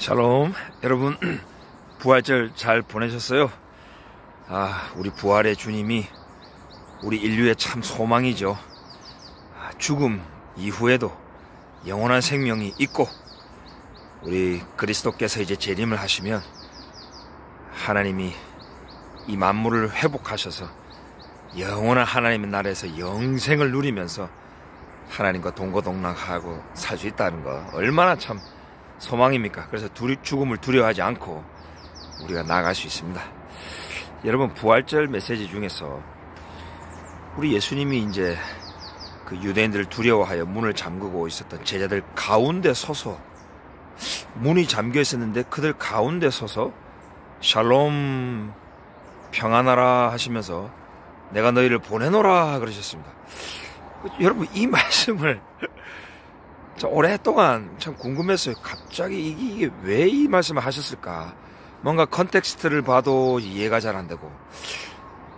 샬롬. 여러분 부활절 잘 보내셨어요? 우리 부활의 주님이 우리 인류의 참 소망이죠. 죽음 이후에도 영원한 생명이 있고, 우리 그리스도께서 이제 재림을 하시면 하나님이 이 만물을 회복하셔서 영원한 하나님의 나라에서 영생을 누리면서 하나님과 동거동락하고 살 수 있다는 거 얼마나 참 소망입니까? 그래서 죽음을 두려워하지 않고 우리가 나아갈 수 있습니다. 여러분, 부활절 메시지 중에서 우리 예수님이 이제 그 유대인들을 두려워하여 문을 잠그고 있었던 제자들 가운데 서서, 문이 잠겨 있었는데 그들 가운데 서서 샬롬 평안하라 하시면서 내가 너희를 보내노라 그러셨습니다. 여러분, 이 말씀을 오랫동안 참 궁금했어요. 갑자기 이게 왜 이 말씀을 하셨을까? 뭔가 컨텍스트를 봐도 이해가 잘 안 되고,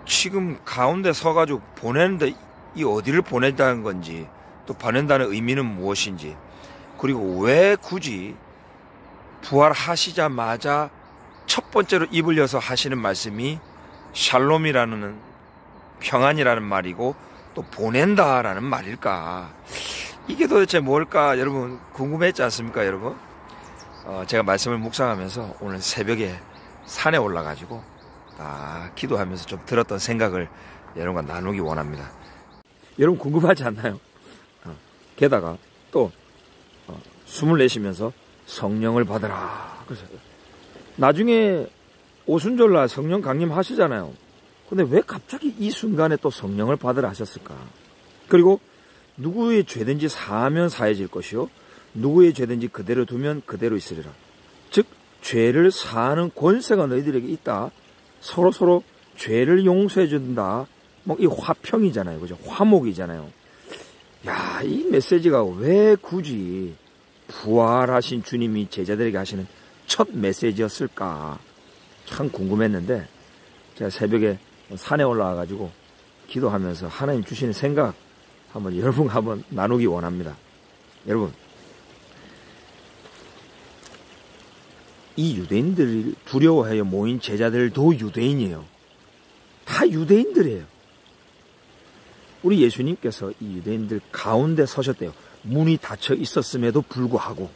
지금 가운데 서가지고 보내는데 이 어디를 보낸다는 건지, 또 보낸다는 의미는 무엇인지, 그리고 왜 굳이 부활하시자마자 첫 번째로 입을 여서 하시는 말씀이 샬롬이라는, 평안이라는 말이고 또 보낸다라는 말일까? 이게 도대체 뭘까? 여러분 궁금했지 않습니까? 여러분, 제가 말씀을 묵상하면서 오늘 새벽에 산에 올라가지고 기도하면서 좀 들었던 생각을 여러분과 나누기 원합니다. 여러분 궁금하지 않나요? 게다가 또 숨을 내쉬면서 성령을 받으라. 그래서 나중에 오순절날 성령 강림하시잖아요. 근데 왜 갑자기 이 순간에 또 성령을 받으라 하셨을까? 그리고 누구의 죄든지 사하면 사해질 것이요, 누구의 죄든지 그대로 두면 그대로 있으리라. 즉 죄를 사하는 권세가 너희들에게 있다. 서로 죄를 용서해 준다. 뭐 이 화평이잖아요, 그죠? 화목이잖아요. 야, 이 메시지가 왜 굳이 부활하신 주님이 제자들에게 하시는 첫 메시지였을까? 참 궁금했는데, 제가 새벽에 산에 올라와가지고 기도하면서 하나님 주시는 생각 여러분과 한번 나누기 원합니다. 여러분, 이 유대인들을 두려워하여 모인 제자들도 유대인이에요. 다 유대인들이에요. 우리 예수님께서 이 유대인들 가운데 서셨대요. 문이 닫혀 있었음에도 불구하고.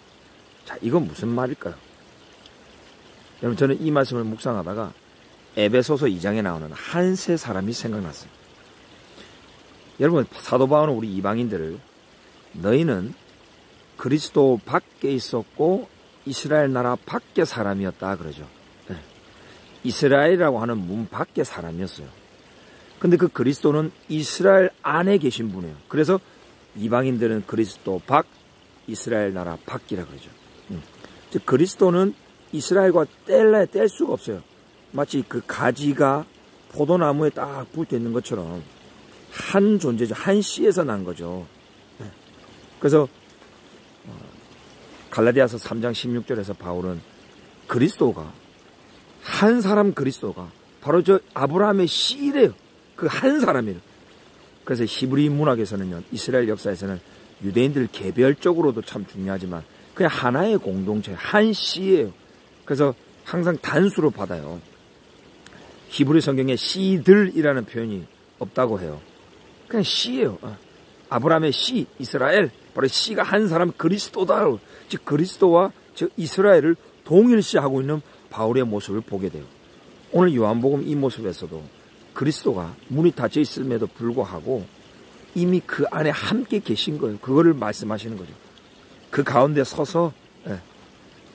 자, 이건 무슨 말일까요? 여러분, 저는 이 말씀을 묵상하다가 에베소서 2장에 나오는 한 세 사람이 생각났어요. 여러분, 사도 바울은 우리 이방인들을 너희는 그리스도 밖에 있었고 이스라엘 나라 밖의 사람이었다 그러죠. 네. 이스라엘이라고 하는 문 밖의 사람이었어요. 근데 그 그리스도는 이스라엘 안에 계신 분이에요. 그래서 이방인들은 그리스도 밖, 이스라엘 나라 밖이라 그러죠. 즉 그리스도는 이스라엘과 뗄 수가 없어요. 마치 그 가지가 포도나무에 딱 붙어 있는 것처럼 한 존재죠. 한 씨에서 난 거죠. 그래서 갈라디아서 3장 16절에서 바울은 그리스도가, 한 사람 그리스도가 바로 저 아브라함의 씨래요. 그 한 사람이에요. 그래서 히브리 문학에서는요, 이스라엘 역사에서는 유대인들 개별적으로도 참 중요하지만 그냥 하나의 공동체, 한 씨예요. 그래서 항상 단수로 받아요. 히브리 성경에 씨들이라는 표현이 없다고 해요. 그냥 씨예요. 아브라함의 씨, 이스라엘, 바로 씨가 한 사람 그리스도다. 즉 그리스도와 즉 이스라엘을 동일시하고 있는 바울의 모습을 보게 돼요. 오늘 요한복음 이 모습에서도 그리스도가 문이 닫혀 있음에도 불구하고 이미 그 안에 함께 계신 거예요. 그거를 말씀하시는 거죠. 그 가운데 서서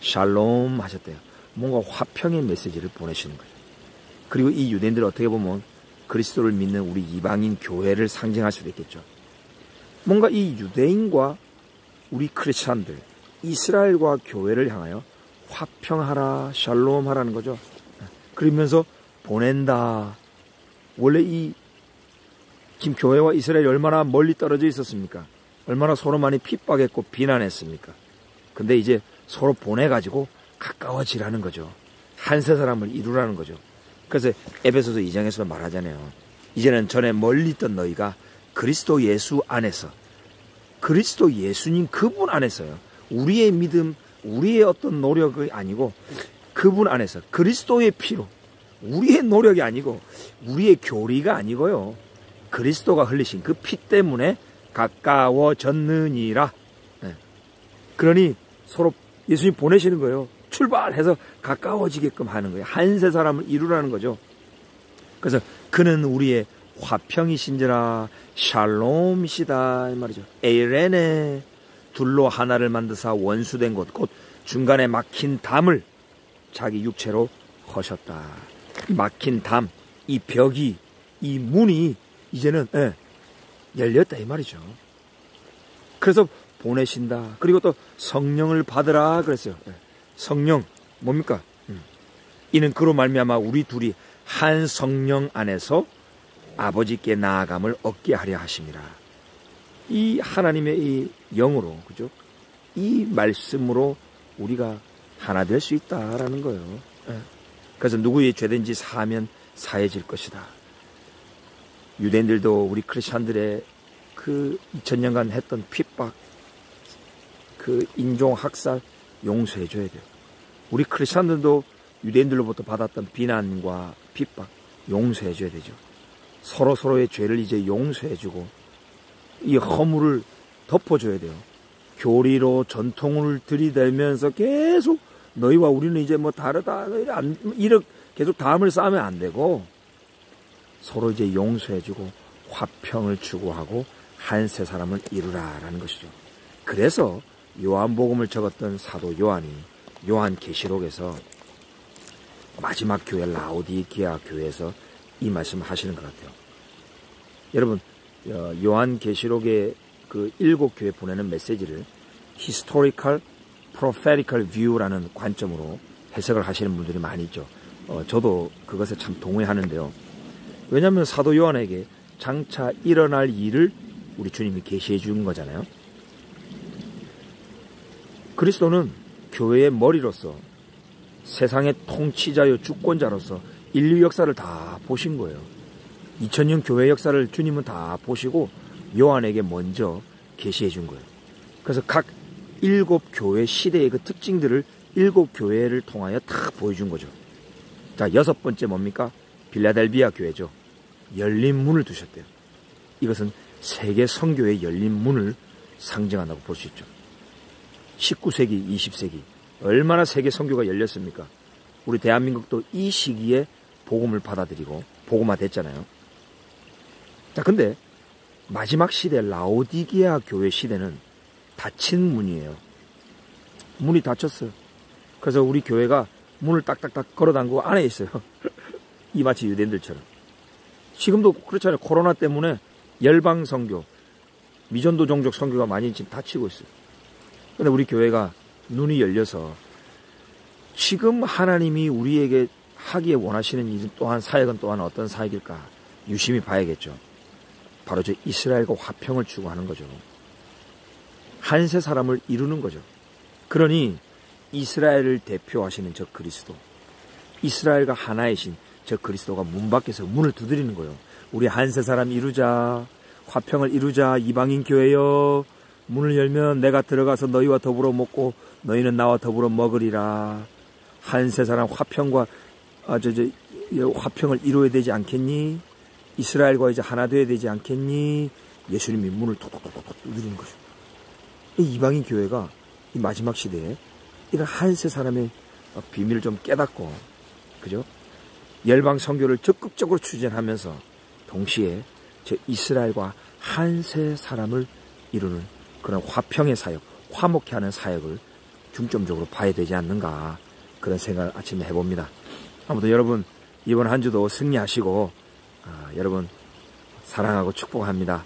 샬롬 하셨대요. 뭔가 화평의 메시지를 보내시는 거죠. 그리고 이 유대인들은 어떻게 보면 그리스도를 믿는 우리 이방인 교회를 상징할 수도 있겠죠. 뭔가 이 유대인과 우리 크리스찬들, 이스라엘과 교회를 향하여 화평하라, 샬롬 하라는 거죠. 그러면서 보낸다. 원래 이 지금 교회와 이스라엘이 얼마나 멀리 떨어져 있었습니까? 얼마나 서로 많이 핍박했고 비난했습니까? 근데 이제 서로 보내가지고 가까워지라는 거죠. 한 세 사람을 이루라는 거죠. 그래서 에베소서 2장에서도 말하잖아요. 이제는 전에 멀리 있던 너희가 그리스도 예수 안에서, 그리스도 예수님 그분 안에서요, 우리의 믿음 우리의 어떤 노력이 아니고 그분 안에서 그리스도의 피로, 우리의 노력이 아니고 우리의 교리가 아니고요, 그리스도가 흘리신 그 피 때문에 가까워졌느니라. 네. 그러니 서로 예수님 보내시는 거예요. 출발해서 가까워지게끔 하는 거예요. 한 세 사람을 이루라는 거죠. 그래서 그는 우리의 화평이신지라 샬롬이시다 이 말이죠. 에이레네, 둘로 하나를 만드사 원수된 곳, 곧 중간에 막힌 담을 자기 육체로 허셨다. 이 막힌 담, 이 벽이, 이 문이 이제는 열렸다 이 말이죠. 그래서 보내신다. 그리고 또 성령을 받으라 그랬어요. 성령 뭡니까? 이는 그로 말미암아 우리 둘이 한 성령 안에서 아버지께 나아감을 얻게 하려 하심이라. 이 하나님의 이 영으로, 그죠? 이 말씀으로 우리가 하나 될 수 있다라는 거예요. 그래서 누구의 죄든지 사하면 사해질 것이다. 유대인들도 우리 크리스찬들의 그 2000년간 했던 핍박, 그 인종 학살 용서해 줘야 돼요. 우리 크리스찬들도 유대인들로부터 받았던 비난과 핍박 용서해 줘야 되죠. 서로의 죄를 이제 용서해 주고 이 허물을 덮어줘야 돼요. 교리로 전통을 들이대면서 계속 너희와 우리는 이제 뭐 다르다 이렇게 계속 담을 쌓으면 안 되고, 서로 이제 용서해주고 화평을 추구하고 한 세 사람을 이루라라는 것이죠. 그래서 요한복음을 적었던 사도 요한이 요한계시록에서 마지막 교회 라오디게아 교회에서 이 말씀을 하시는 것 같아요. 여러분, 요한계시록의 그 7교회 보내는 메시지를 Historical Prophetical View라는 관점으로 해석을 하시는 분들이 많이 있죠. 저도 그것에 참 동의하는데요. 왜냐하면 사도 요한에게 장차 일어날 일을 우리 주님이 계시해 준 거잖아요. 그리스도는 교회의 머리로서 세상의 통치자요 주권자로서 인류 역사를 다 보신 거예요. 2000년 교회 역사를 주님은 다 보시고 요한에게 먼저 계시해 준 거예요. 그래서 각 7교회 시대의 그 특징들을 7교회를 통하여 다 보여준 거죠. 자, 6번째 뭡니까? 빌라델비아 교회죠. 열린 문을 두셨대요. 이것은 세계 선교의 열린 문을 상징한다고 볼 수 있죠. 19세기, 20세기 얼마나 세계 선교가 열렸습니까? 우리 대한민국도 이 시기에 복음을 받아들이고 복음화 됐잖아요. 자, 근데 마지막 시대 라오디게아 교회 시대는 닫힌 문이에요. 문이 닫혔어요. 그래서 우리 교회가 문을 딱딱딱 걸어 담그고 안에 있어요. 이 마치 유대인들처럼. 지금도 그렇잖아요. 코로나 때문에 열방 선교, 미전도 종족 선교가 많이 지금 닫히고 있어요. 근데 우리 교회가 눈이 열려서 지금 하나님이 우리에게 하기에 원하시는 이 또한 사역은 또한 어떤 사역일까 유심히 봐야겠죠. 바로 저 이스라엘과 화평을 추구하는 거죠. 한 세 사람을 이루는 거죠. 그러니 이스라엘을 대표하시는 저 그리스도, 이스라엘과 하나이신 저 그리스도가 문 밖에서 문을 두드리는 거예요. 우리 한 세 사람 이루자, 화평을 이루자, 이방인 교회여, 문을 열면 내가 들어가서 너희와 더불어 먹고 너희는 나와 더불어 먹으리라. 한 세 사람 화평과 화평을 이루어야 되지 않겠니? 이스라엘과 이제 하나 되어야 되지 않겠니? 예수님이 문을 톡톡톡톡 두드리는 거죠. 이 이방인 교회가 이 마지막 시대에 이런 한 세 사람의 비밀을 좀 깨닫고, 그죠? 열방 선교를 적극적으로 추진하면서 동시에 저 이스라엘과 한 세 사람을 이루는 그런 화평의 사역, 화목케 하는 사역을 중점적으로 봐야 되지 않는가, 그런 생각을 아침에 해봅니다. 아무튼 여러분, 이번 한 주도 승리하시고 여러분 사랑하고 축복합니다.